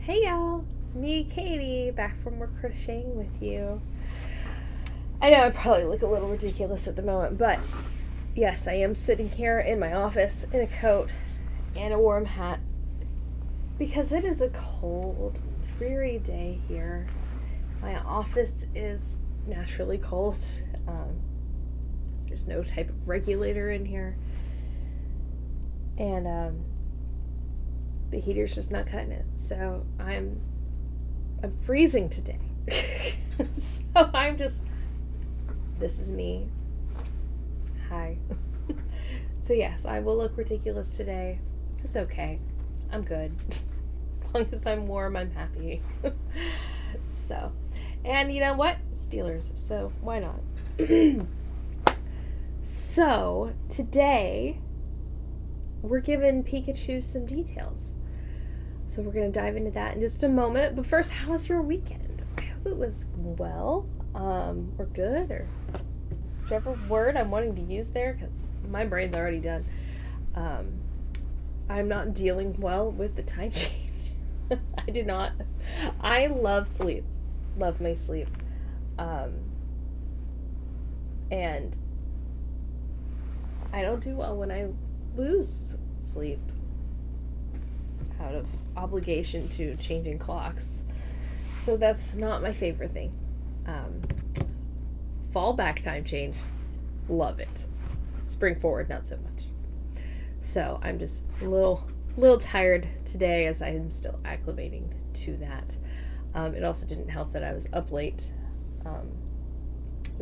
Hey y'all, it's me, Katie, back from more crocheting with you. I know I probably look a little ridiculous at the moment, but yes, I am sitting here in my office in a coat and a warm hat because it is a cold, dreary day here. My office is naturally cold. There's no type of regulator in here, and the heater's just not cutting it. So I'm freezing today. So this is me. Hi. So yes, I will look ridiculous today. It's okay. I'm good. As long as I'm warm, I'm happy. So, and you know what? Steelers. So why not? So today we're giving Pikachu some details. So we're going to dive into that in just a moment. But first, how was your weekend? I hope it was well, or good, or whichever word I'm wanting to use there, because my brain's already done. I'm not dealing well with the time change. I do not. I love sleep. Love my sleep. And I don't do well when I lose sleep out of obligation to changing clocks. So that's not my favorite thing. Fall back time change, love it. Spring forward, not so much. So I'm just a little tired today as I'm still acclimating to that. It also didn't help that I was up late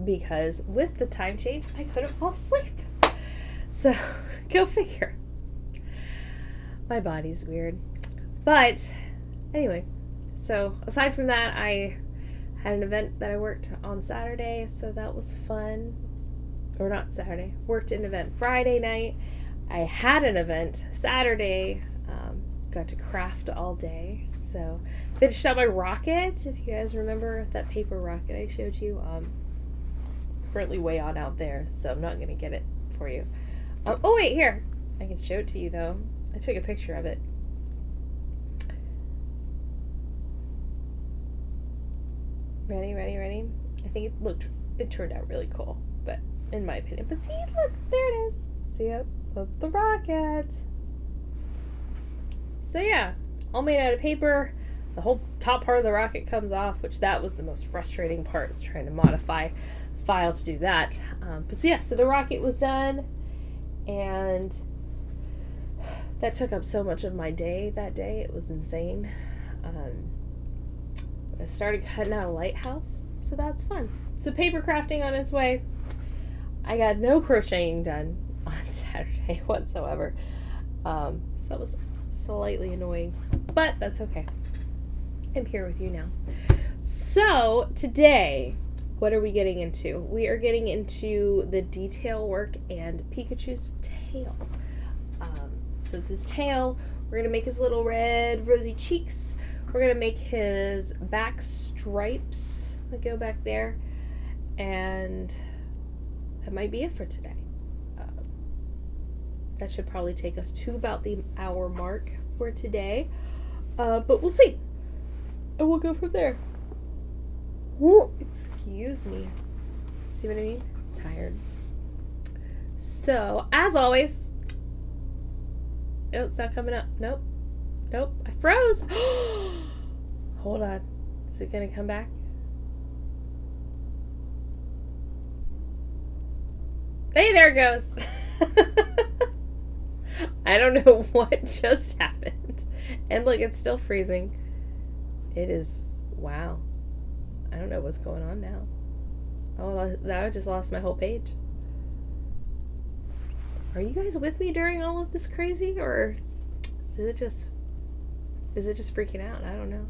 because with the time change, I couldn't fall asleep. So go figure. My body's weird. But anyway, so aside from that, I had an event that I worked on Saturday, so that was fun. Or not Saturday, worked an event Friday night. I had an event Saturday, got to craft all day. So finished out my rocket, if you guys remember that paper rocket I showed you. It's currently way on out there, so I'm not going to get it for you. Oh wait, here. I can show it to you though. I took a picture of it. Ready? I think it turned out really cool, but in my opinion. But see, look, there it is. See it? That's the rocket. So yeah, all made out of paper. The whole top part of the rocket comes off, which that was the most frustrating part, is trying to modify the file to do that. But so yeah, so the rocket was done, and that took up so much of my day that day. It was insane. I started cutting out a lighthouse, so that's fun. So paper crafting on its way. I got no crocheting done on Saturday whatsoever. So that was slightly annoying, but that's okay. I'm here with you now. So today, what are we getting into? We are getting into the detail work and Pikachu's tail. So it's his tail. We're going to make his little red rosy cheeks. We're going to make his back stripes that go back there. And that might be it for today. That should probably take us to about the hour mark for today. But we'll see. And we'll go from there. Whoa, excuse me. See what I mean? I'm tired. So, as always... Oh, it's not coming up. Nope. I froze. Hold on. Is it going to come back? Hey, there it goes. I don't know what just happened. And look, it's still freezing. It is, wow. I don't know what's going on now. Oh, now I just lost my whole page. Are you guys with me during all of this crazy, or is it just freaking out? I don't know.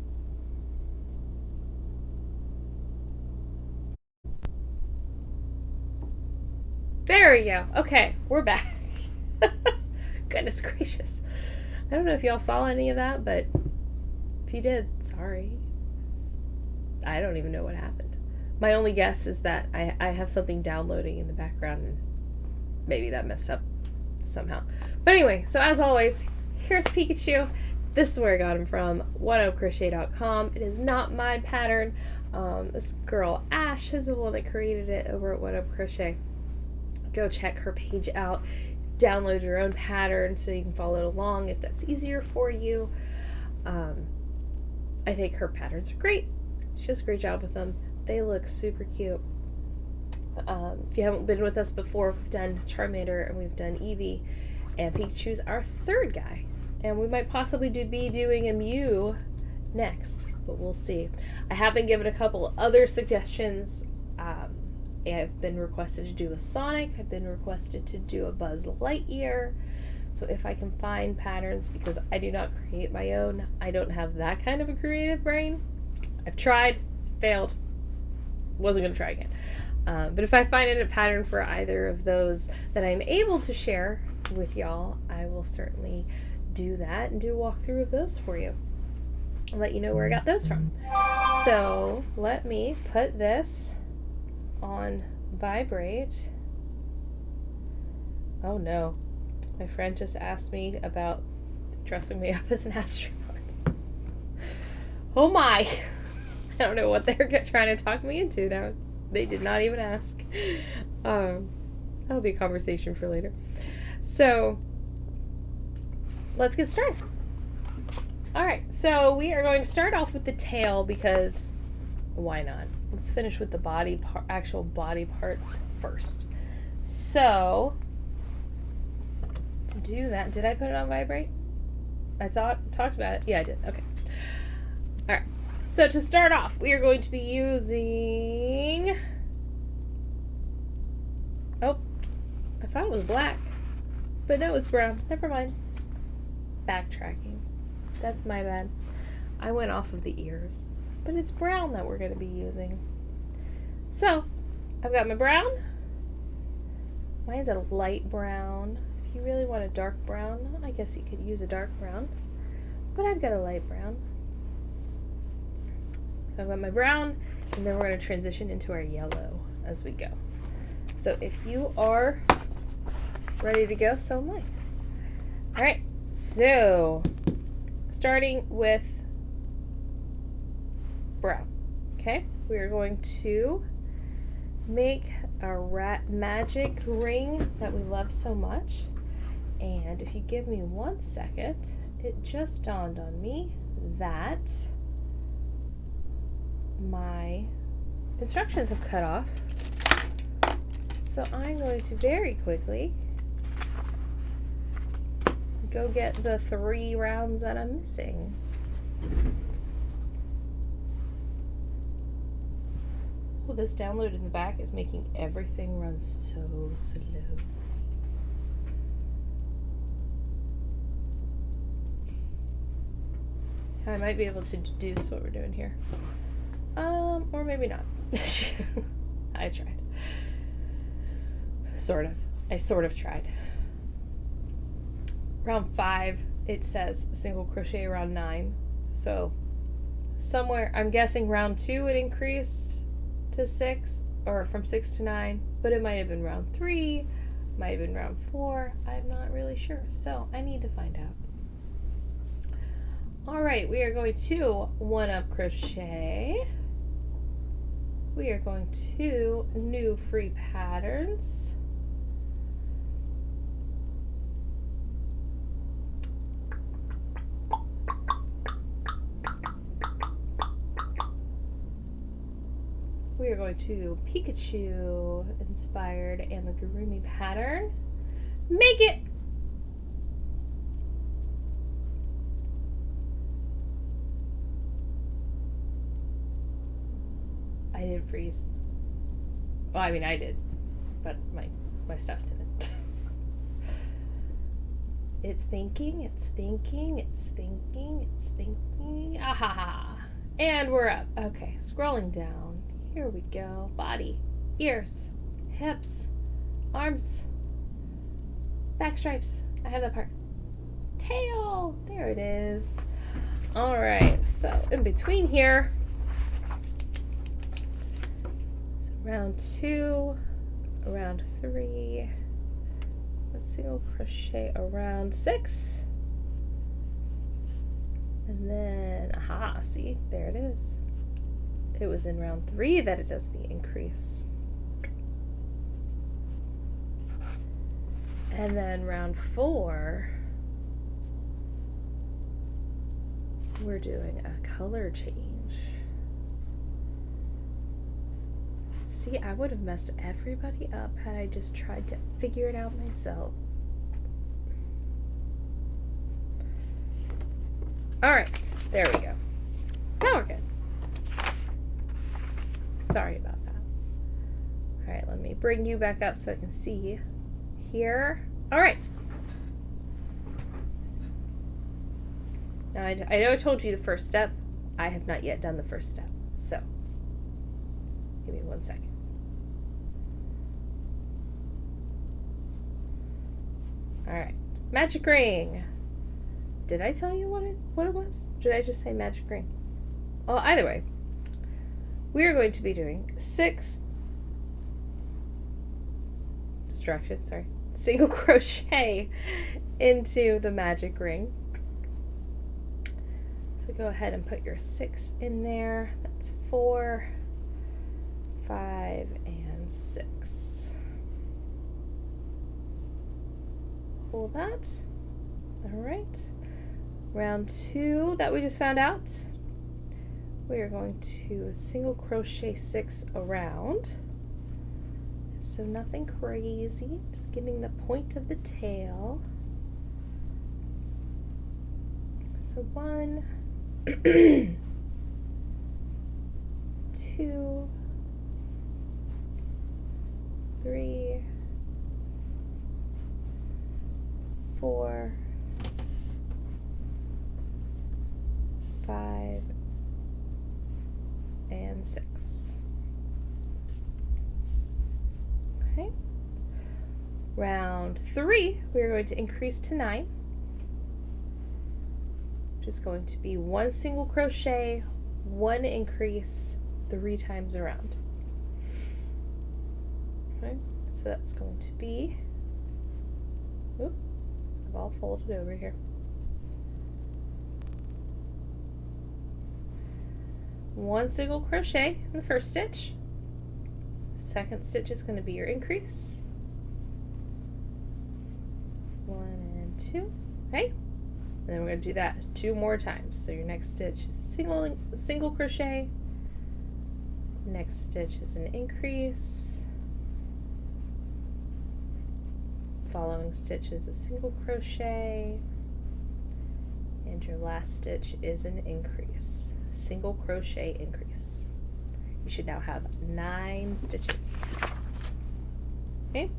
There we go. Okay, we're back. Goodness gracious. I don't know if y'all saw any of that, but if you did, sorry. I don't even know what happened. My only guess is that I have something downloading in the background, and maybe that messed up somehow. But anyway, so as always, here's Pikachu. This is where I got them from, oneupcrochet.com. It is not my pattern. This girl, Ash, is the one that created it over at One Up Crochet. Go check her page out. Download your own pattern so you can follow along if that's easier for you. I think her patterns are great. She does a great job with them. They look super cute. If you haven't been with us before, we've done Charmander and we've done Eevee, and Pikachu's our third guy. And we might possibly be doing a Mew next, but we'll see. I have been given a couple other suggestions. I've been requested to do a Sonic. I've been requested to do a Buzz Lightyear. So if I can find patterns, because I do not create my own, I don't have that kind of a creative brain. I've tried, failed, wasn't going to try again. But if I find a pattern for either of those that I'm able to share with y'all, I will certainly do that and do a walkthrough of those for you. I'll let you know where I got those from. So let me put this on vibrate. Oh no, my friend just asked me about dressing me up as an astronaut. Oh my, I don't know what they're trying to talk me into now. They did not even ask. That'll be a conversation for later. So let's get started. All right, so we are going to start off with the tail because why not? Let's finish with the actual body parts first. So to do that, did I put it on vibrate? I talked about it. Yeah, I did. Okay. All right. So to start off, we are going to be using, oh, I thought it was black, but no, it's brown. Never mind. Backtracking. That's my bad. I went off of the ears, but it's brown that we're going to be using. So I've got my brown. Mine's a light brown. If you really want a dark brown, I guess you could use a dark brown, but I've got a light brown. So I've got my brown, and then we're going to transition into our yellow as we go. So if you are ready to go, so am I. All right, so starting with brown, okay? We are going to make our magic ring that we love so much. And if you give me 1 second, it just dawned on me that my instructions have cut off. So I'm going to very quickly go get the 3 rounds that I'm missing. Well, this download in the back is making everything run so slow. I might be able to deduce what we're doing here. Or maybe not. I tried. Sort of. I sort of tried. Round 5, it says single crochet around 9. So somewhere, I'm guessing round 2 it increased to 6, or from 6 to 9, but it might have been round 3, might have been round 4. I'm not really sure. So I need to find out. All right, we are going to one up crochet. We are going to new free patterns. We are going to Pikachu inspired amigurumi pattern. Make it! I didn't freeze. Well, I mean, I did, but my stuff didn't. It's thinking, it's thinking, it's thinking, it's thinking. Ahaha. And we're up. Okay, scrolling down. Here we go. Body, ears, hips, arms, back stripes. I have that part. Tail. There it is. All right, so in between here, round 2, round 3, let's single crochet around 6, see, there it is. It was in round 3 that it does the increase. And then round 4, we're doing a color change. See, I would have messed everybody up had I just tried to figure it out myself. Alright, there we go. Now we're good. Sorry about that. Alright, let me bring you back up so I can see here. Alright. Now, I know I told you the first step. I have not yet done the first step. So, give me 1 second. Alright. Magic ring. Did I tell you what it was? Did I just say magic ring? Well, either way, we are going to be doing 6 single crochet into the magic ring. So go ahead and put your 6 in there. That's 4, 5, and 6. Hold that. All right. Round 2 that we just found out, we are going to single crochet 6 around. So nothing crazy, just getting the point of the tail. So 1, 2, 3, 4, 5, and 6. Okay. Round 3, we're going to increase to 9. Which is going to be 1 single crochet, 1 increase, 3 times around. Okay, so that's going to be, oop, I've all folded over here. 1 single crochet in the first stitch. Second stitch is going to be your increase. 1 and 2. Okay. And then we're going to do that 2 more times. So your next stitch is a single crochet. Next stitch is an increase. Following stitch is a single crochet. And your last stitch is an increase. Single crochet increase. You should now have 9 stitches. Okay.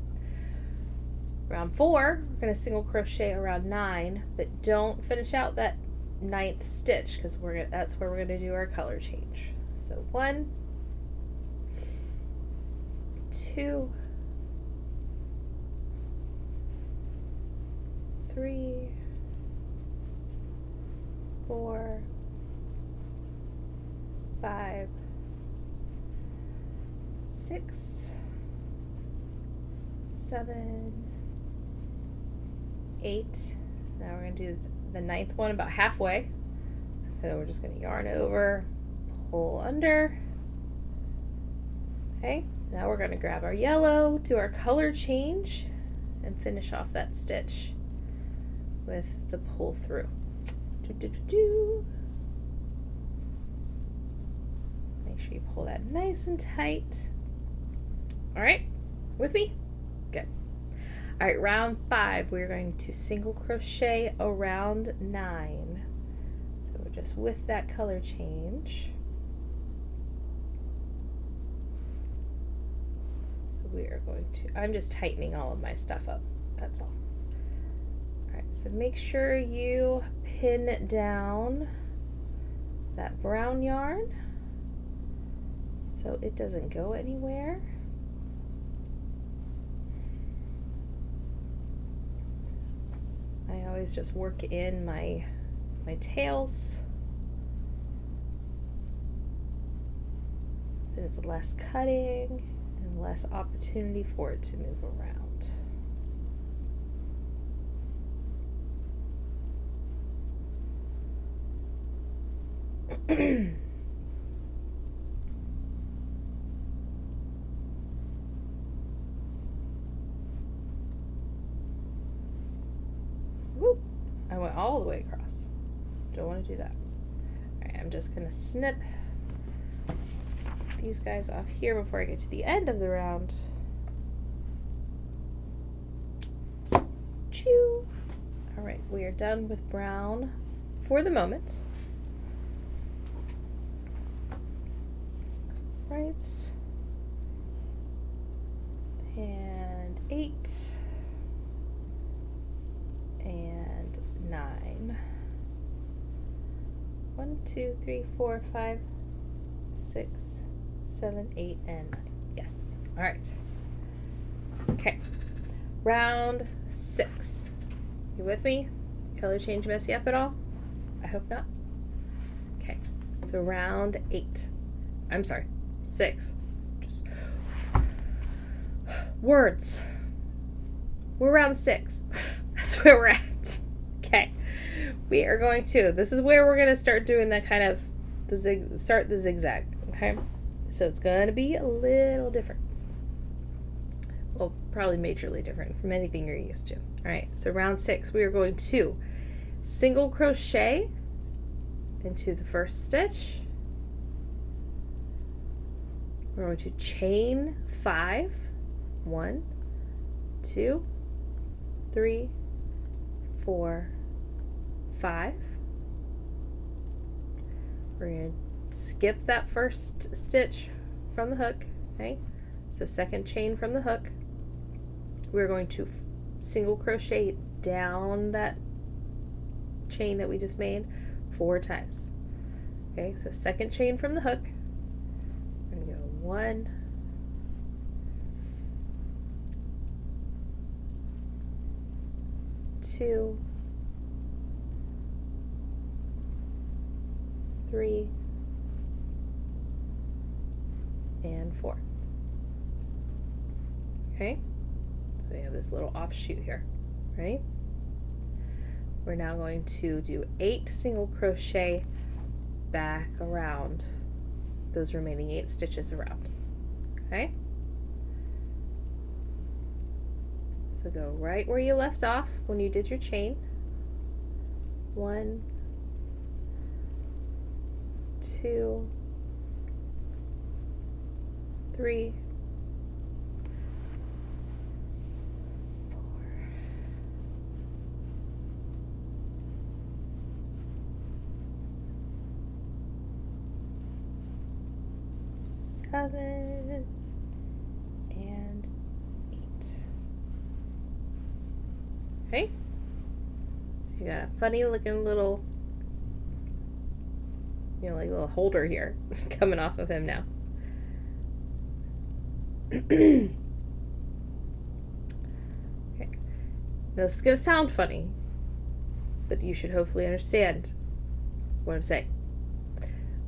Round 4, we're going to single crochet around 9, but don't finish out that 9th stitch because that's where we're going to do our color change. So 1, 2, 3, 4, 5, 6, 7, 8. Now we're going to do the 9th one about halfway. So we're just going to yarn over, pull under. Okay, now we're going to grab our yellow, do our color change, and finish off that stitch with the pull through. Make sure you pull that nice and tight. All right, with me? Good. All right, round 5, we're going to single crochet around 9. So we're just with that color change. So we are going to, I'm just tightening all of my stuff up, that's all. All right, so make sure you pin down that brown yarn so it doesn't go anywhere. I always just work in my tails. So it's less cutting and less opportunity for it to move around. Whoop. I went all the way across. Don't want to do that. Alright, I'm just going to snip these guys off here before I get to the end of the round. Choo! Alright, we are done with brown for the moment. Right. And 8. And 9. 1, 2, 3, 4, 5, 6, 7, 8, and 9. Yes. All right. Okay. Round 6. You with me? Color change mess you up at all? I hope not. Okay. So round 8. I'm sorry. 6. Just words. We're round 6. That's where we're at. Okay. We are going to, this is where we're going to start doing that kind of, start the zigzag. Okay. So it's going to be a little different. Well, probably majorly different from anything you're used to. All right. So round 6, we are going to single crochet into the first stitch. We're going to chain 5. 1, 2, 3, 4, 5. We're going to skip that first stitch from the hook. Okay, so second chain from the hook. We're going to single crochet down that chain that we just made 4 times. Okay, so second chain from the hook. We're going to go 1, 2, 3, and 4. Okay, so we have this little offshoot here. Ready? We're now going to do 8 single crochet back around those remaining 8 stitches around. Okay? So go right where you left off when you did your chain. 1, 2, 3, 4, 7, and 8. Okay? So you got a funny looking little, you know, like little holder here coming off of him now. Okay. Now this is going to sound funny, but you should hopefully understand what I'm saying.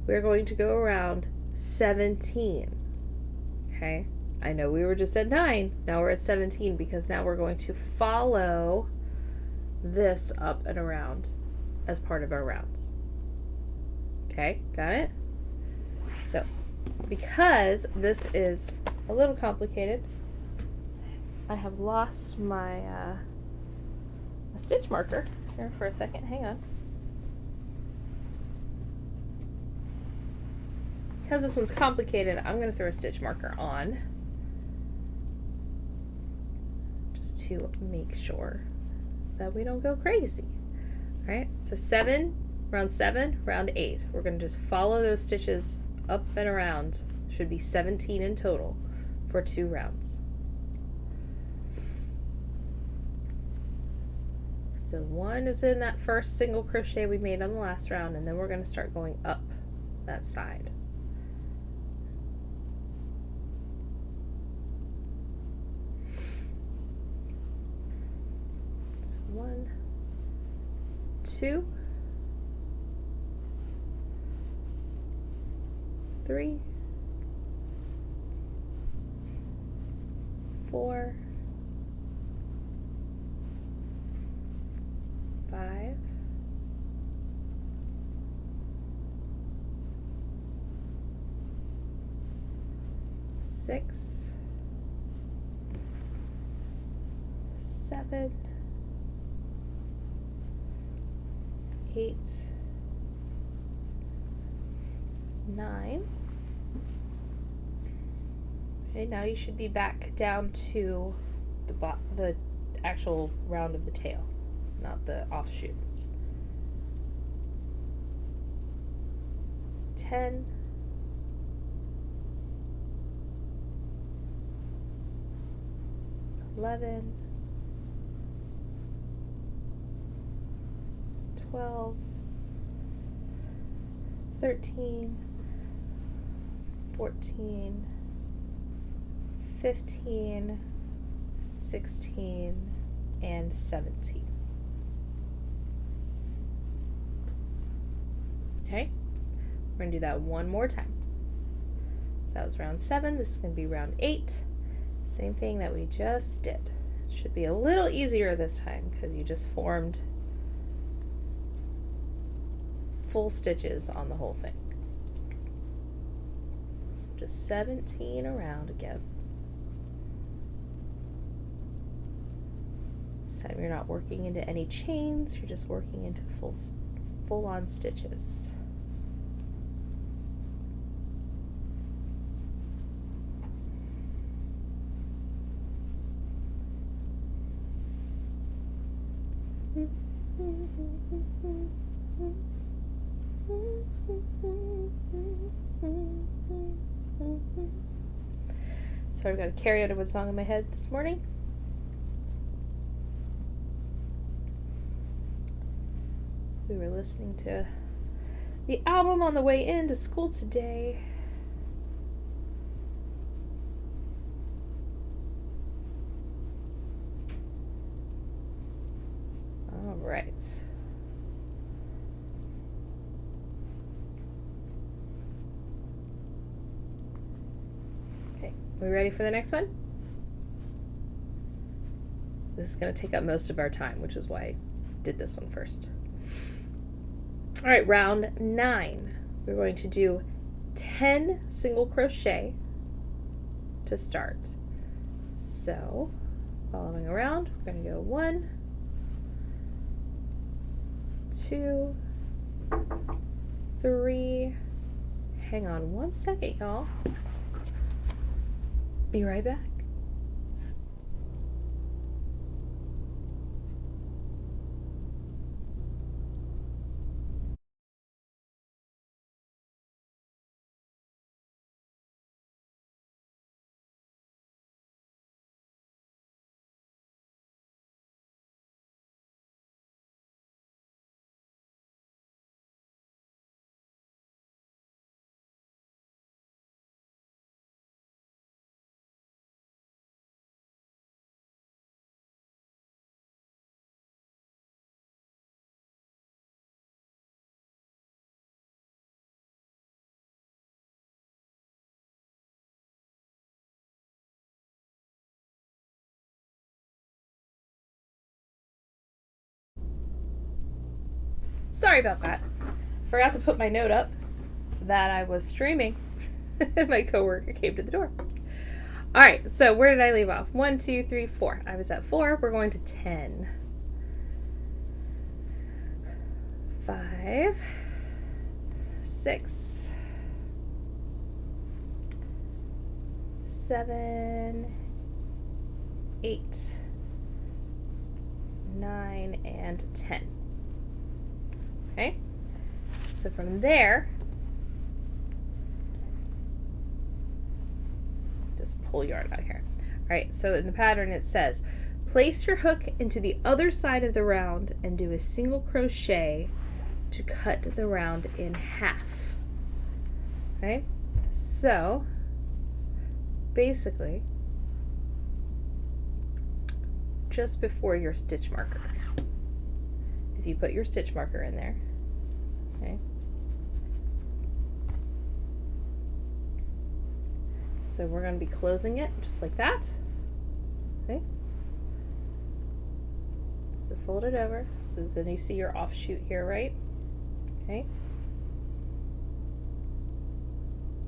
We're going to go around 17. Okay? I know we were just at 9. Now we're at 17 because now we're going to follow this up and around as part of our rounds. Okay, got it? So, because this is a little complicated, I have lost my stitch marker here for a second. Hang on. Because this one's complicated, I'm going to throw a stitch marker on just to make sure that we don't go crazy. All right, so 7, round 7, round 8. We're going to just follow those stitches up and around. Should be 17 in total for 2 rounds. So 1 is in that first single crochet we made on the last round, and then we're going to start going up that side. So 1, 2, 3, 4, 5, 6, 7, 8, 9. Okay, now you should be back down to the actual round of the tail, not the offshoot. 10, 11, 12, 13, 14, 15, 16, and 17. Okay, we're going to do that one more time. So that was round 7. This is going to be round 8. Same thing that we just did. It should be a little easier this time because you just formed full stitches on the whole thing. So just 17 around again. This time you're not working into any chains, you're just working into full-on stitches. So I've got a Carrie Underwood song in my head this morning. We were listening to the album on the way into school today. All right. Okay, we ready for the next one? This is going to take up most of our time, which is why I did this one first. All right, round 9. We're going to do 10 single crochet to start. So, following around, we're going to go 1, 2, 3. Hang on one second, y'all. Be right back. Sorry about that. Forgot to put my note up that I was streaming. My coworker came to the door. All right, so where did I leave off? 1, 2, 3, 4. I was at 4. We're going to 10. 5, 6, 7, 8, 9, and 10. Okay, so from there, just pull yarn out here. All right, so in the pattern it says, place your hook into the other side of the round and do a single crochet to cut the round in half. Okay, so basically, just before your stitch marker. If you put your stitch marker in there, okay. So we're going to be closing it just like that, okay. So fold it over, so then you see your offshoot here, right? Okay.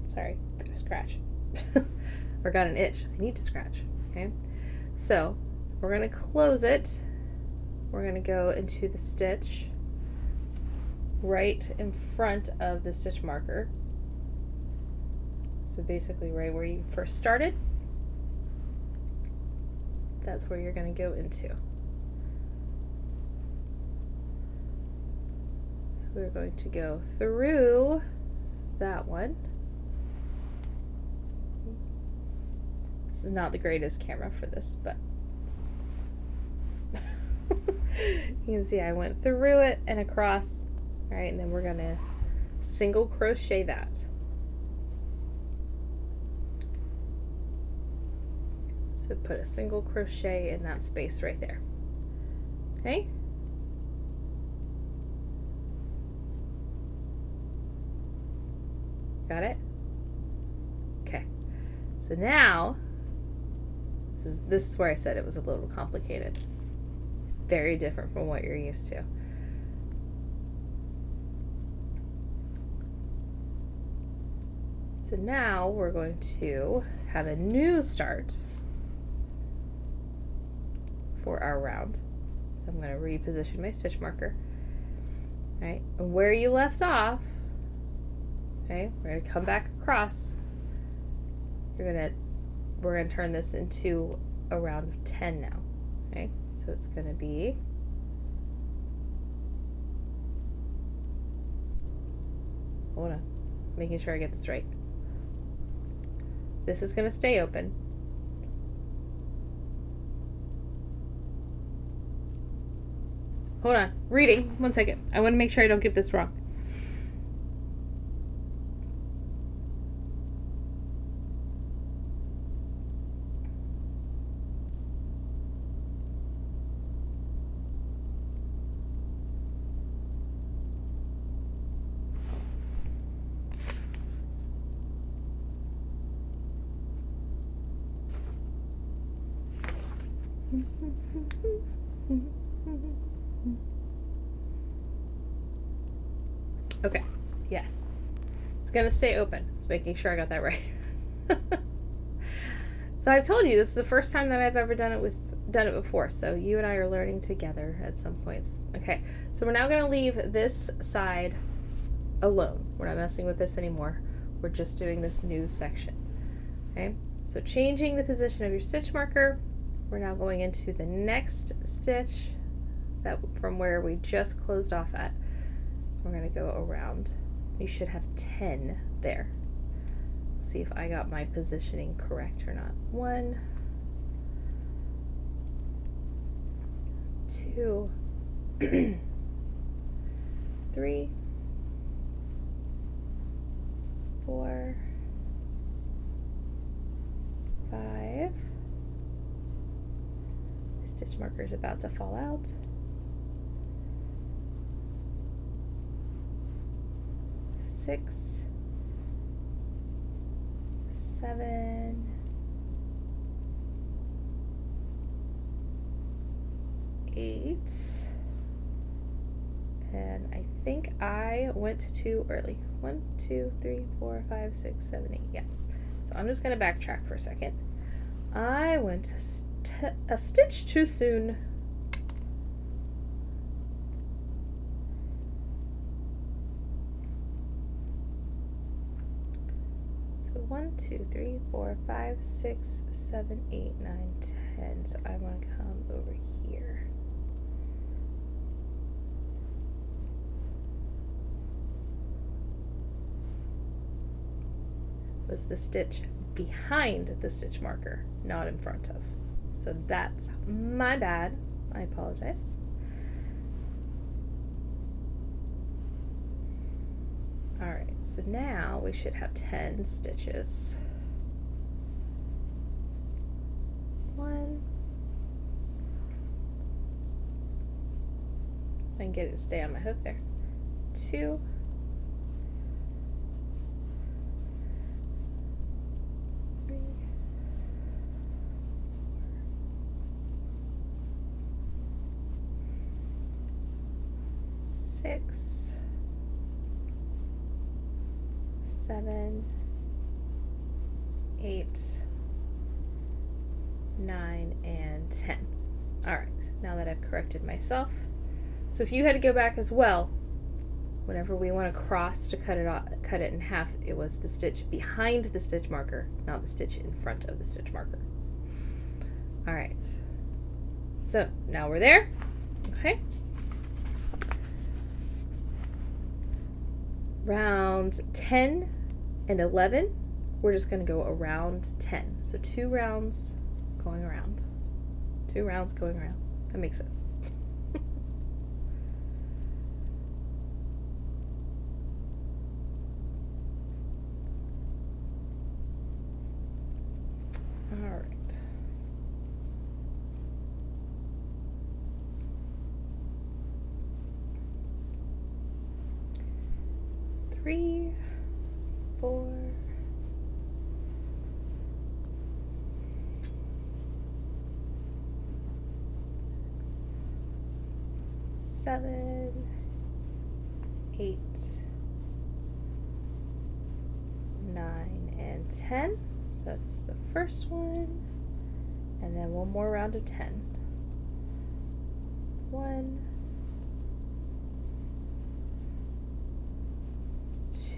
Sorry, got a scratch. or got an itch. I need to scratch. Okay, so we're going to close it. We're going to go into the stitch right in front of the stitch marker. So basically right where you first started, that's where you're going to go into. So we're going to go through that one. This is not the greatest camera for this, but you can see I went through it and across. All right, and then we're going to single crochet that. So put a single crochet in that space right there. Okay? Got it? Okay. So now, this is where I said it was a little complicated. Very different from what you're used to. So now we're going to have a new start for our round. So I'm going to reposition my stitch marker. All right, and where you left off, okay, we're going to come back across. We're going to turn this into a round of 10 now. Okay, so it's going to be hold on, making sure I get this right. This is going to stay open. Hold on, reading, 1 second. I want to make sure I don't get this wrong. Okay, yes. It's gonna stay open. Just making sure I got that right. So I've told you this is the first time that I've ever done it before. So you and I are learning together at some points. Okay, so we're now gonna leave this side alone. We're not messing with this anymore. We're just doing this new section. Okay, so changing the position of your stitch marker, we're now going into the next stitch that from where we just closed off at. We're going to go around. You should have 10 there. See if I got my positioning correct or not. 1, 2, 3, 4, 5. The stitch marker is about to fall out. 6, 7, 8, and I think I went too early. 1, 2, 3, 4, 5, 6, 7, 8. Yeah. So I'm just going to backtrack for a second. I went a stitch too soon. So 1, 2, 3, 4, 5, 6, 7, 8, 9, 10. So I want to come over here. Was the stitch behind the stitch marker, not in front of. So that's my bad. I apologize. All right, so now we should have 10 stitches. 1. I can get it to stay on my hook there. 2. 3. 6, 7, 8, 9, and 10. All right, now that I've corrected myself. So if you had to go back as well, whenever we want to cross to cut it in half, it was the stitch behind the stitch marker, not the stitch in front of the stitch marker. All right, so now we're there. Okay. Rounds 10 and 11, we're just going to go around 10. So 2 rounds going around. 2 rounds going around. That makes sense. All right. Three, 4, 7, 8, 9, and 10. So that's the first one. And then one more round of 10. 1,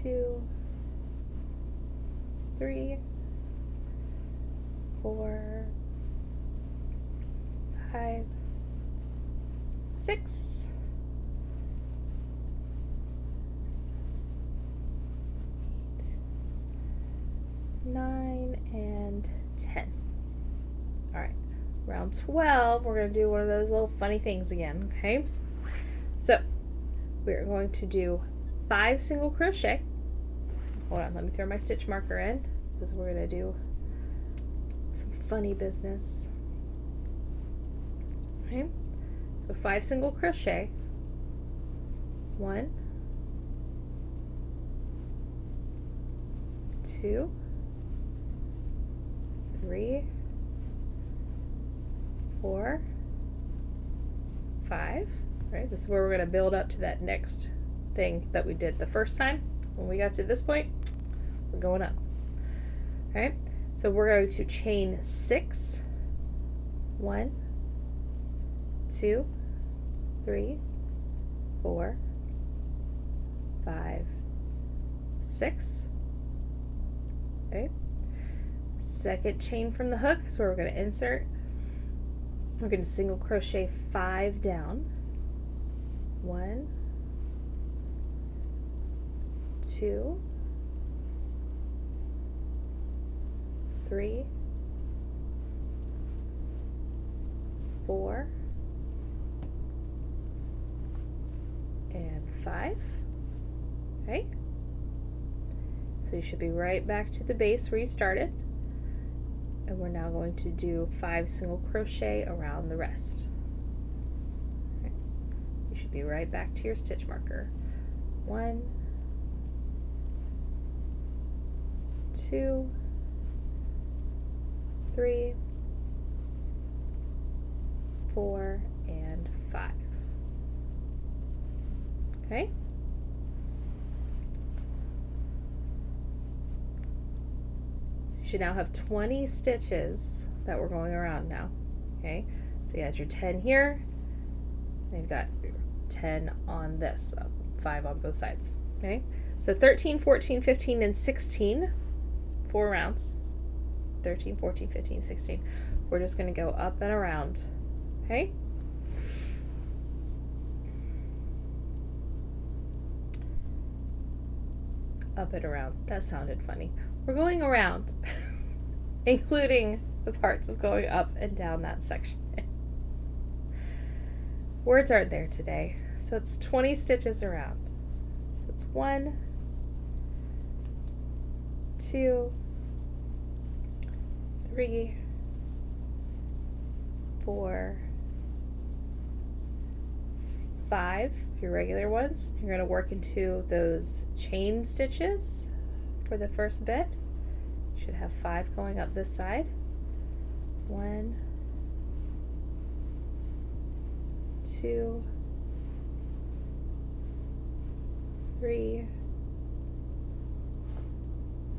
2, 3, 4, 5, 6, 9, and 10. All right, round 12, we're going to do one of those little funny things again, okay? So we're going to do 5 single crochet. Hold on, let me throw my stitch marker in because we're going to do some funny business. Okay, so 5 single crochet. 1, 2, 3, 4, 5. Right, this is where we're going to build up to that next thing that we did the first time. When we got to this point, we're going up. All right, so we're going to chain 6. 1, 2, 3, 4, 5, 6. Okay. Second chain from the hook is where we're going to insert. We're going to single crochet 5 down. 1, 2, 3, 4, and 5. Okay. So you should be right back to the base where you started. And we're now going to do 5 single crochet around the rest. Okay. You should be right back to your stitch marker. 1, 2, 3, 4, and 5. Okay? So you should now have 20 stitches that we're going around now. Okay? So you had your 10 here, and you've got 10 on this, 5 on both sides. Okay? So 13, 14, 15, and 16, 4 rounds. 13, 14, 15, 16. We're just going to go up and around. Okay? Up and around. That sounded funny. We're going around, including the parts of going up and down that section. Words aren't there today. So it's 20 stitches around. So it's 1, 2, 3, 4, 5, your regular ones. You're going to work into those chain stitches for the first bit. You should have 5 going up this side. 1, 2, 3.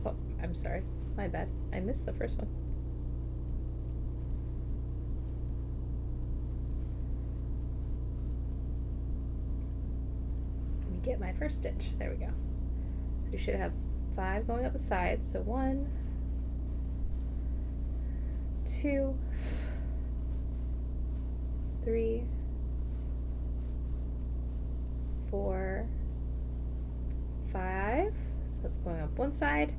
Oh, I'm sorry. My bad. I missed the first one. get my first stitch. There we go. So you should have 5 going up the side. So 1, 2, 3, 4, 5. So that's going up one side.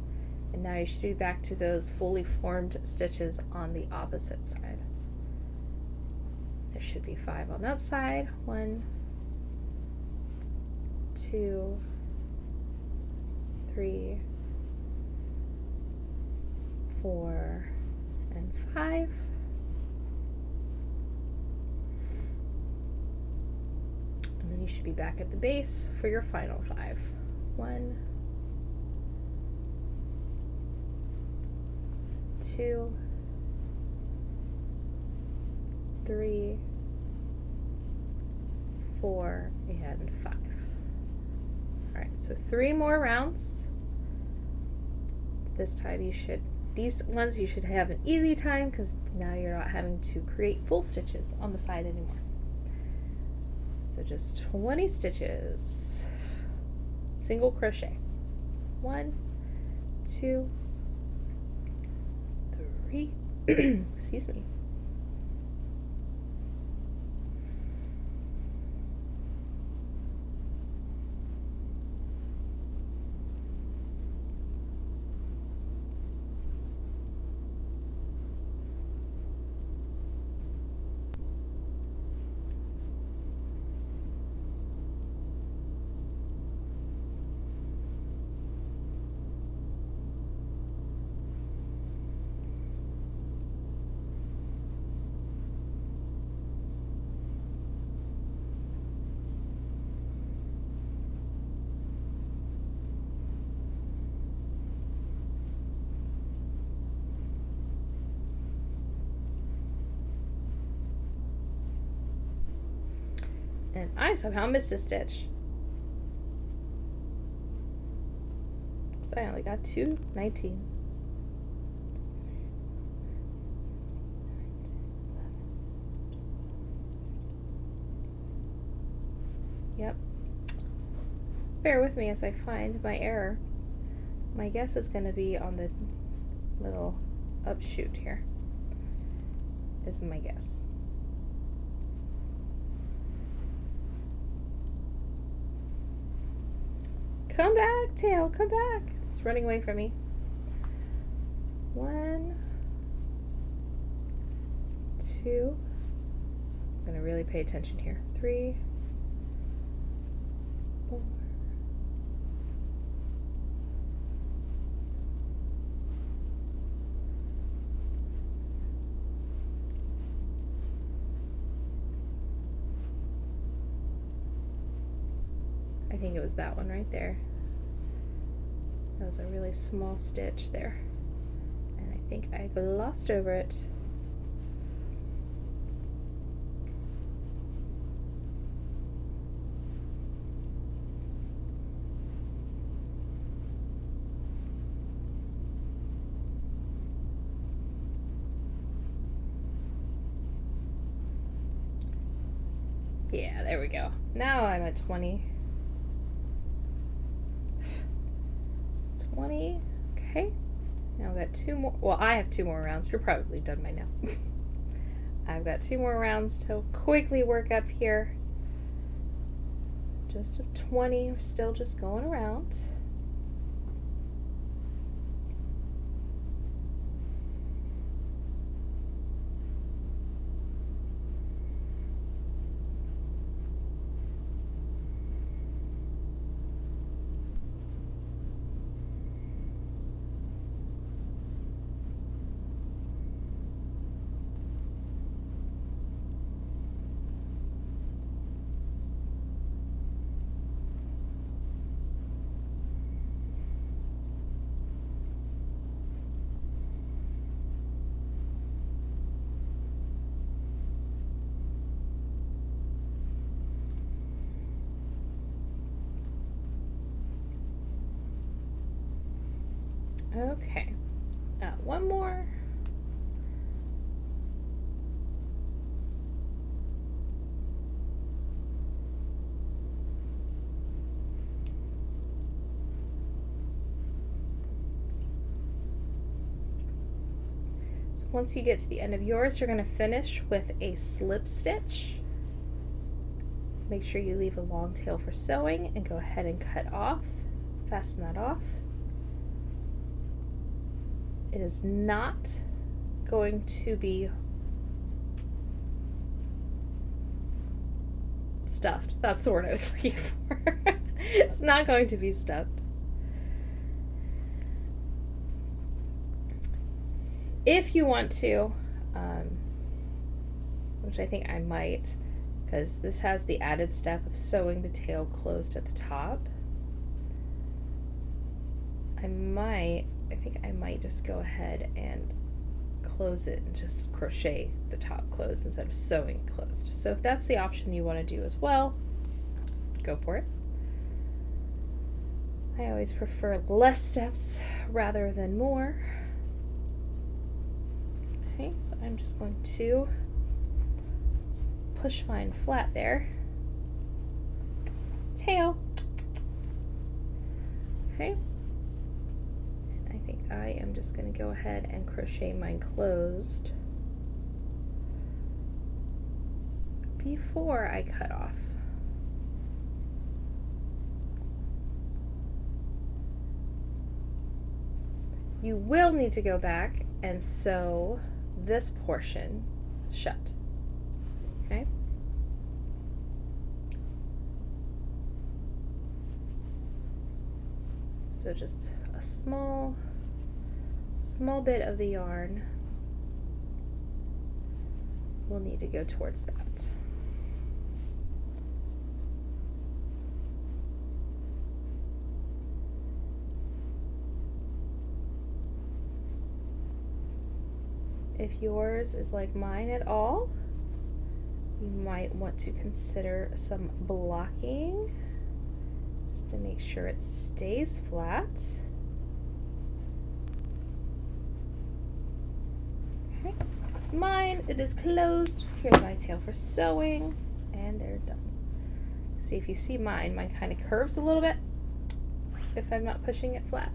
And now you should be back to those fully formed stitches on the opposite side. There should be 5 on that side. 1, 2, 3, 4, and 5. And then you should be back at the base for your final 5. 1, 2, 3, 4, and 5. Alright, so 3 more rounds. This time these ones you should have an easy time because now you're not having to create full stitches on the side anymore. So just 20 stitches. Single crochet. 1, 2, 3, excuse me. And I somehow missed a stitch. So I only got 219. Yep. Bear with me as I find my error. My guess is going to be on the little upshoot here, is my guess. Come back, tail, come back. It's running away from me. 1, 2. I'm going to really pay attention here. 3, 4. I think it was that one right there. That was a really small stitch there. And I think I glossed over it. Yeah, there we go. Now I'm at 20. 20. Okay. Now I've got 2 more. Well, I have 2 more rounds. You're probably done by now. I've got 2 more rounds to quickly work up here. Just of 20. We're still just going around. Okay, one more. once you get to the end of yours, you're going to finish with a slip stitch. Make sure you leave a long tail for sewing and go ahead and cut off, fasten that off. It is not going to be stuffed. That's the word I was looking for. It's not going to be stuffed. If you want to, which I think I might, because this has the added step of sewing the tail closed at the top, I think I might just go ahead and close it and just crochet the top closed instead of sewing closed. So if that's the option you want to do as well, go for it. I always prefer less steps rather than more. Okay, so I'm just going to push mine flat there. Tail. Okay. I think I am just going to go ahead and crochet mine closed before I cut off. You will need to go back and sew this portion shut. Okay? So just a small bit of the yarn will need to go towards that. If yours is like mine at all, you might want to consider some blocking just to make sure it stays flat. Okay, that's mine. It is closed. Here's my tail for sewing, and they're done. See, if you see mine kind of curves a little bit if I'm not pushing it flat.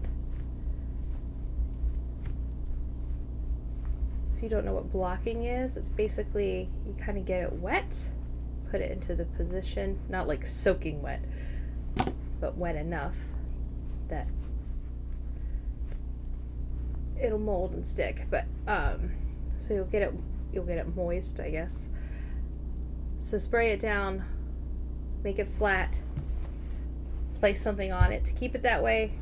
If you don't know what blocking is, it's basically you kind of get it wet, put it into the position, not like soaking wet, but wet enough that it'll mold and stick. But so you'll get it moist, I guess. So spray it down, make it flat, place something on it to keep it that way.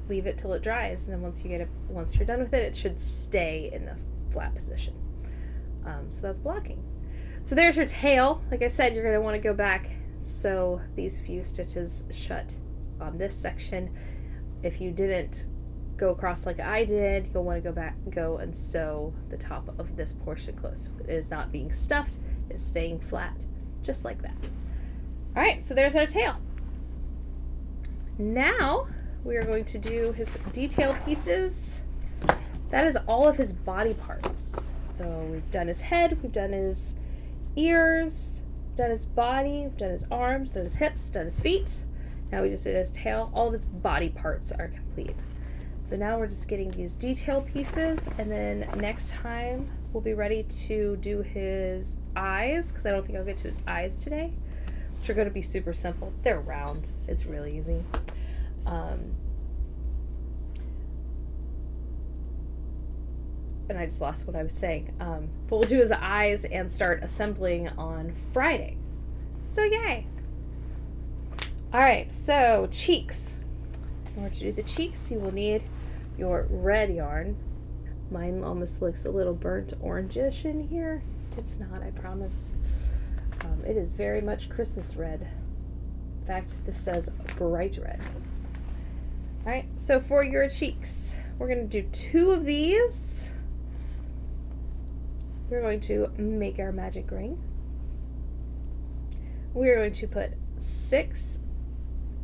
Leave it till it dries, and then once you're done with it, it should stay in the flat position. So that's blocking. So there's your tail. Like I said, you're going to want to go back, sew these few stitches shut on this section. If you didn't go across like I did, you'll want to go and sew the top of this portion close. It is not being stuffed, it's staying flat, just like that. All right, so there's our tail. Now we are going to do his detail pieces. That is all of his body parts. So we've done his head, we've done his ears, we've done his body, we've done his arms, done his hips, done his feet. Now we just did his tail. All of his body parts are complete. So now we're just getting these detail pieces, and then next time we'll be ready to do his eyes, because I don't think I'll get to his eyes today, which are going to be super simple. They're round. It's really easy. And I just lost what I was saying. But we'll do his eyes and start assembling on Friday. So yay! Alright, so cheeks. In order to do the cheeks, you will need your red yarn. Mine almost looks a little burnt orangish in here. It's not, I promise. It is very much Christmas red. In fact, this says bright red. Alright, so for your cheeks, we're going to do 2 of these. We're going to make our magic ring. We're going to put 6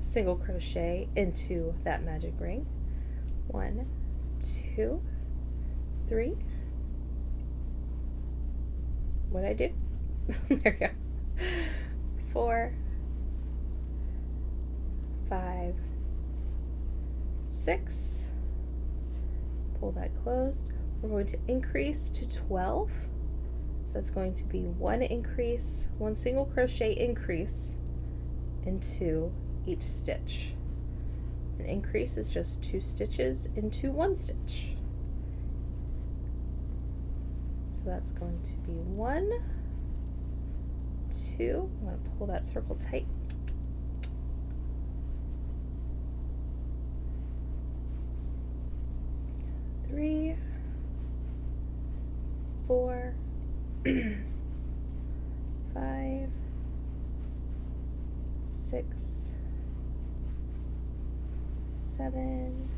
single crochet into that magic ring. 1, 2, 3. What'd I do? There we go. 4, 5, 6. pull that closed. We're going to increase to 12. So that's going to be one increase, one single crochet increase into each stitch. An increase is just 2 stitches into 1 stitch. So that's going to be 1, 2. I'm going to pull that circle tight. 3, 4, 5, 6, 7,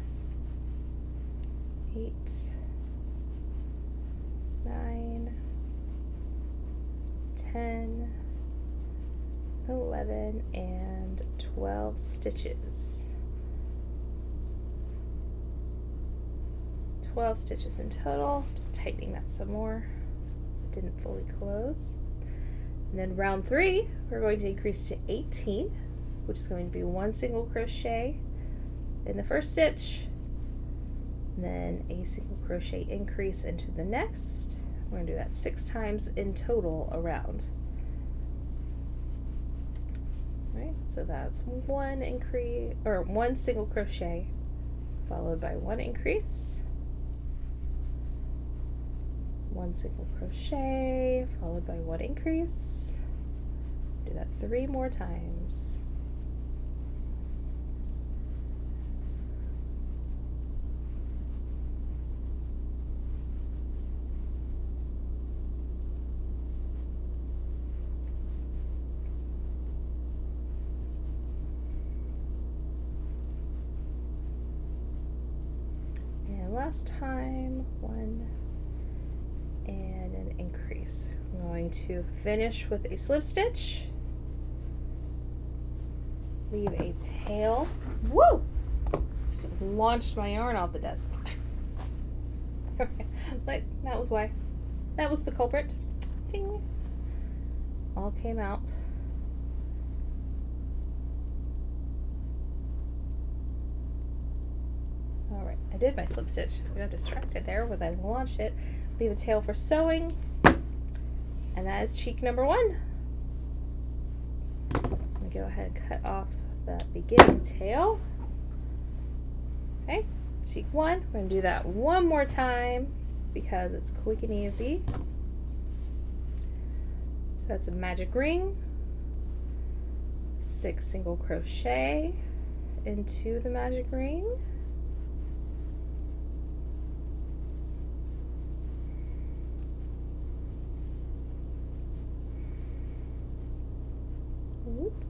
8, 9, 10, 11, and 12 stitches. 12 stitches in total. Just tightening that some more. It didn't fully close. And then round 3, we're going to increase to 18, which is going to be 1 single crochet in the first stitch, and then a single crochet increase into the next. We're going to do that 6 times in total around. Right, so that's 1 increase, or 1 single crochet followed by 1 increase, 1 single crochet followed by 1 increase. Do that 3 more times. And last time, 1 and an increase. I'm going to finish with a slip stitch, leave a tail. Woo! Just launched my yarn off the desk. Like, that was why. That was the culprit. Ding! All came out. Alright, I did my slip stitch. I got distracted there when I launched it. Leave a tail for sewing, and that is cheek number 1. I'm going to go ahead and cut off the beginning tail. Okay, cheek 1. We're going to do that one more time because it's quick and easy. So that's a magic ring, 6 single crochet into the magic ring. Whoop.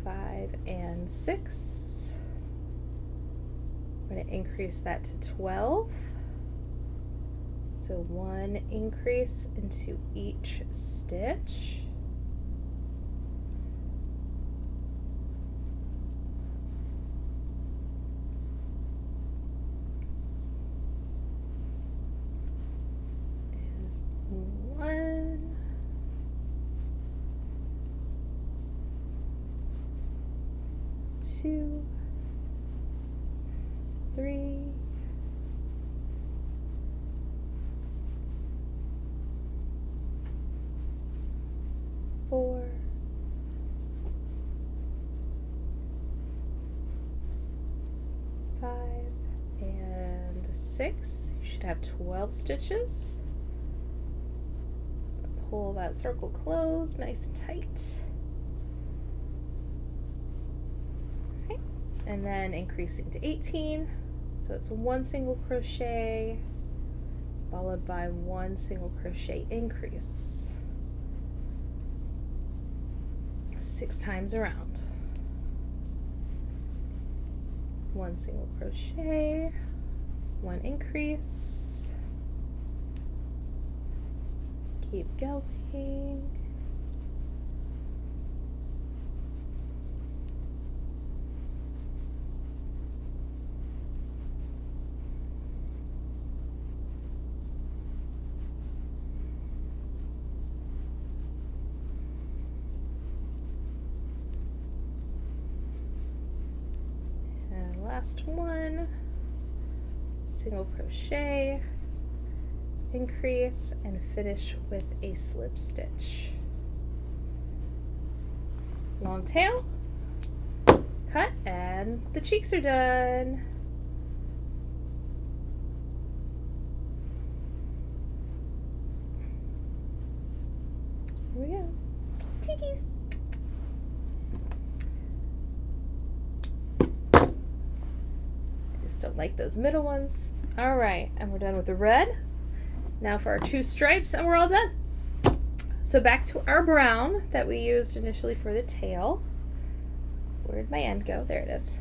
5 and 6. We're going to increase that to 12. So 1 increase into each stitch. Is 1. 2, 3, 4, 5, and 6. You should have 12 stitches. Pull that circle closed nice and tight. And then increasing to 18, so it's 1 single crochet followed by 1 single crochet increase 6 times around. 1 single crochet, 1 increase, keep going. Last one, single crochet, increase, and finish with a slip stitch. Long tail, cut, and the cheeks are done. Here we go. Tikis. I just don't like those middle ones. All right, and we're done with the red. Now for our 2 stripes, and we're all done. So back to our brown that we used initially for the tail. Where did my end go? There it is.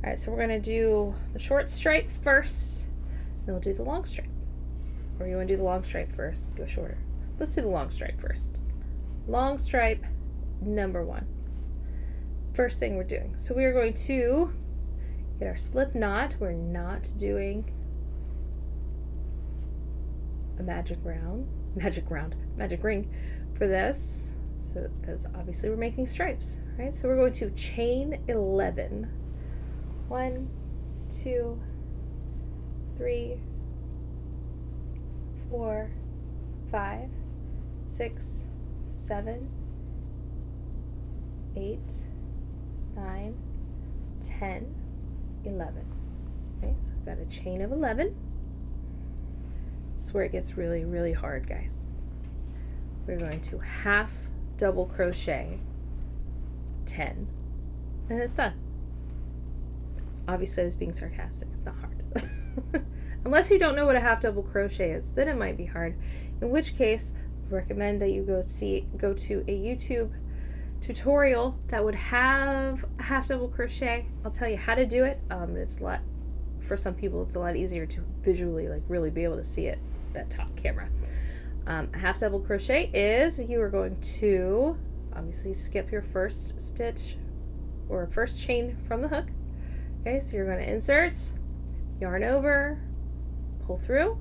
All right, so we're gonna do the short stripe first, then we'll do the long stripe. Or you wanna do the long stripe first, go shorter. Let's do the long stripe first. Long stripe number 1. First thing we're doing. So we are going to get our slip knot. We're not doing a magic ring for this, so because obviously we're making stripes, right? So we're going to chain 11. 1, 2, 3, 4, 5, 6, 7, 8, 9, 10, 11. Okay, so I've got a chain of 11. This is where it gets really, really hard, guys. We're going to half double crochet 10, and it's done. Obviously I was being sarcastic. It's not hard. Unless you don't know what a half double crochet is, then it might be hard, in which case I recommend that you go to a YouTube tutorial that would have a half double crochet. I'll tell you how to do it. It's a lot, for some people it's a lot easier to visually really be able to see it, that top camera. A half double crochet is, you are going to obviously skip your first stitch or first chain from the hook. Okay, so you're going to insert, yarn over, pull through.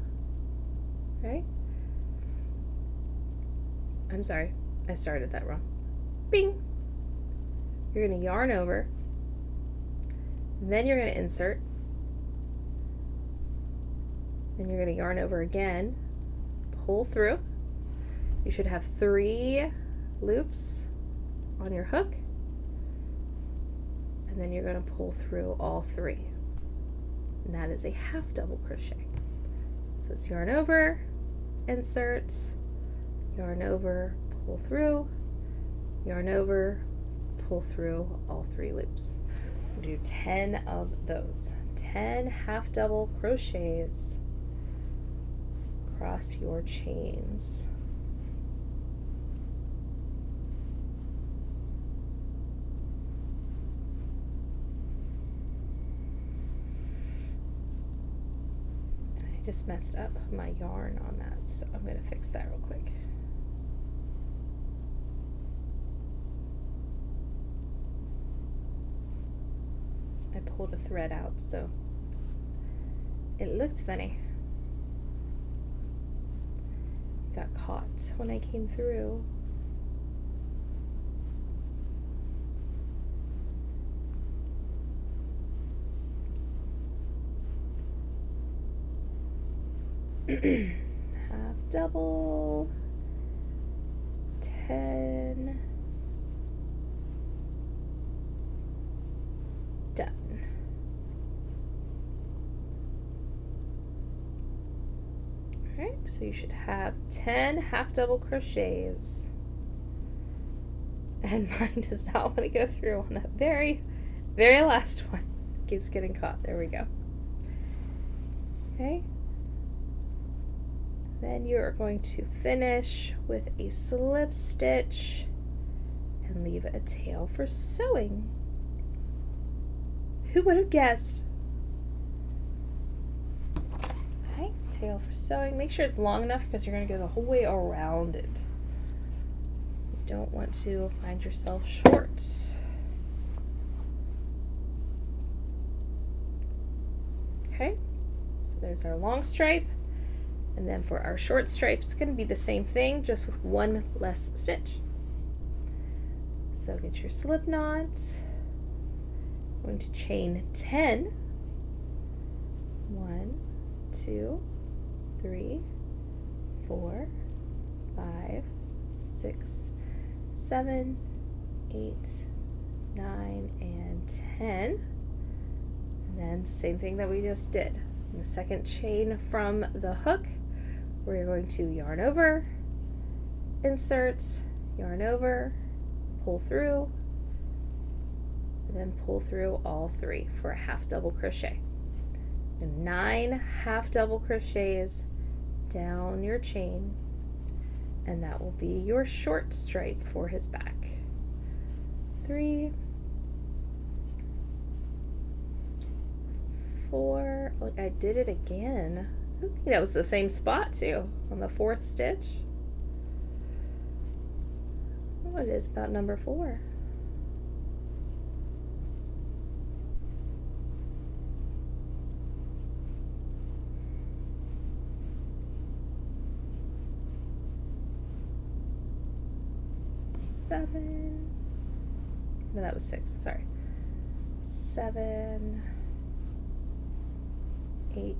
Okay, I'm sorry, I started that wrong. Bing. You're going to yarn over, then you're going to insert, then you're going to yarn over again, pull through. You should have 3 loops on your hook, and then you're going to pull through all 3, and that is a half double crochet. So it's yarn over, insert, yarn over, pull through, yarn over, pull through all 3 loops. We'll do 10 of those. 10 half double crochets across your chains. And I just messed up my yarn on that, so I'm going to fix that real quick. I pulled a thread out, so it looked funny. Got caught when I came through. Half double, 10, done. Alright, so you should have 10 half double crochets. And mine does not want to go through on that very, very last one. Keeps getting caught. There we go. Okay. Then you are going to finish with a slip stitch and leave a tail for sewing. Who would have guessed? Okay, tail for sewing. Make sure it's long enough because you're going to go the whole way around it. You don't want to find yourself short. Okay, so there's our long stripe. And then for our short stripe, it's going to be the same thing, just with one less stitch. So get your slip knot. I'm going to chain 10. 1, 2, 3, 4, 5, 6, 7, 8, 9, and 10. And then the same thing that we just did. In the second chain from the hook, we're going to yarn over, insert, yarn over, pull through, and then pull through all 3 for a half double crochet. And 9 half double crochets down your chain, and that will be your short stripe for his back. 3, 4, look, I did it again. I think that was the same spot too, on the 4th stitch. What is about number 4? No, that was 6, sorry. 7, 8,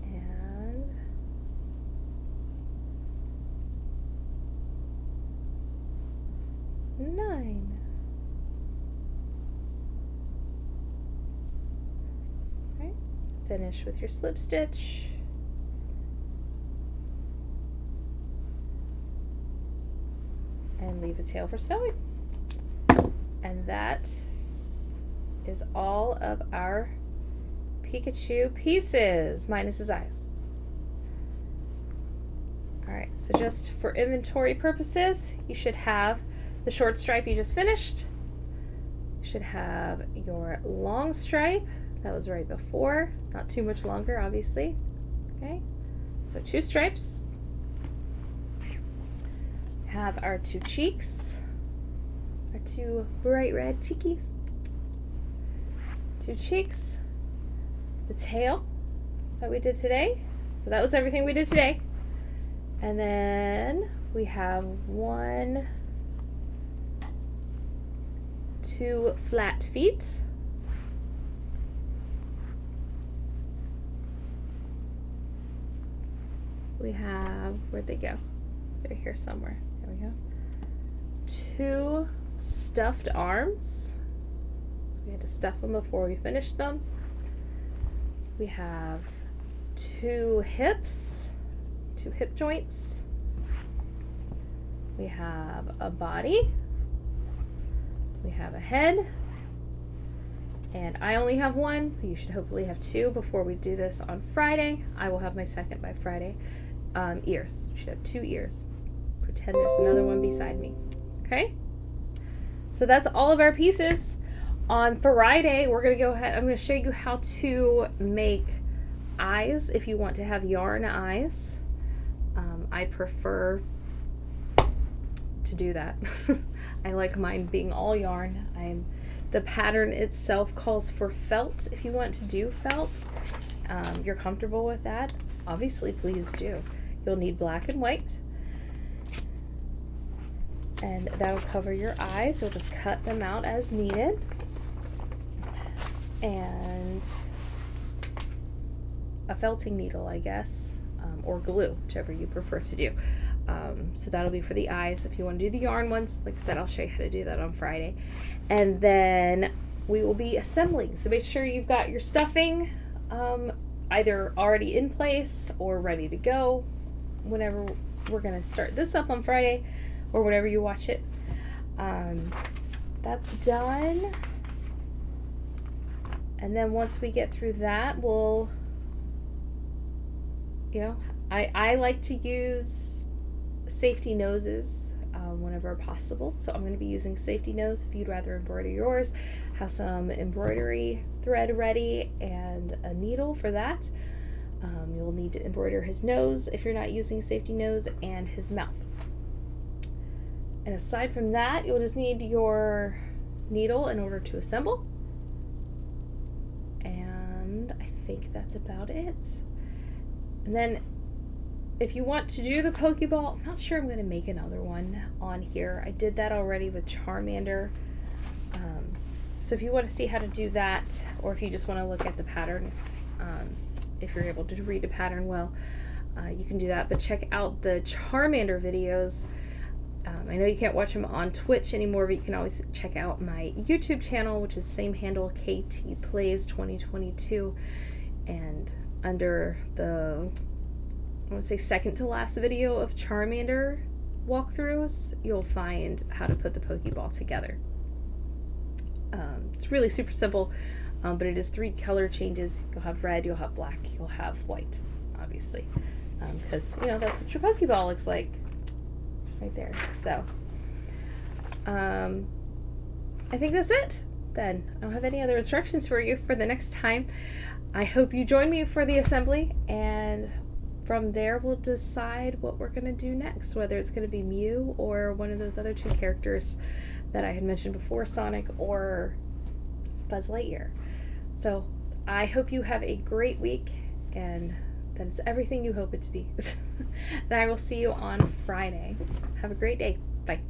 and 9. Okay, finish with your slip stitch. And leave a tail for sewing. And that is all of our Pikachu pieces, minus his eyes. Alright, so just for inventory purposes, you should have the short stripe you just finished. You should have your long stripe, that was right before, not too much longer, obviously. Okay, so 2 stripes. Have our 2 cheeks, our 2 bright red cheekies, 2 cheeks, the tail that we did today. So that was everything we did today. And then we have 2 flat feet. We have, where'd they go? They're here somewhere. There we go. 2 stuffed arms. So we had to stuff them before we finished them. We have 2 hips, 2 hip joints. We have a body. We have a head. And I only have 1, but you should hopefully have 2 before we do this on Friday. I will have my second by Friday. Ears. You should have 2 ears. Pretend there's another one beside me. Okay? So that's all of our pieces. On Friday, we're going to go ahead. I'm going to show you how to make eyes if you want to have yarn eyes. I prefer to do that. I like mine being all yarn. The pattern itself calls for felt. If you want to do felt, you're comfortable with that, obviously please do. You'll need black and white, and that'll cover your eyes. You'll just cut them out as needed, and a felting needle, I guess, or glue, whichever you prefer to do. So that'll be for the eyes. If you want to do the yarn ones, like I said, I'll show you how to do that on Friday. And then we will be assembling. So make sure you've got your stuffing either already in place or ready to go whenever we're going to start this up on Friday, or whenever you watch it. That's done. And then once we get through that, we'll, I like to use safety noses whenever possible. So I'm going to be using safety nose. If you'd rather embroider yours, have some embroidery thread ready and a needle for that. You'll need to embroider his nose if you're not using safety nose, and his mouth. And aside from that, you'll just need your needle in order to assemble. And I think that's about it. And then if you want to do the Pokeball, I'm not sure I'm going to make another one on here. I did that already with Charmander. So if you want to see how to do that, or if you just want to look at the pattern, if you're able to read a pattern well, you can do that. But check out the Charmander videos. I know you can't watch them on Twitch anymore, but you can always check out my YouTube channel, which is same handle, KT Plays 2022. And under the, I want to say, second to last video of Charmander walkthroughs, you'll find how to put the Pokeball together. It's really super simple, but it is 3 color changes. You'll have red, you'll have black, you'll have white, obviously, because that's what your Pokeball looks like right there. So I think that's it then. I don't have any other instructions for you for the next time. I hope you join me for the assembly, and from there we'll decide what we're going to do next, whether it's going to be Mew or one of those other 2 characters that I had mentioned before, Sonic or Buzz Lightyear. So I hope you have a great week and that it's everything you hope it to be. And I will see you on Friday. Have a great day. Bye.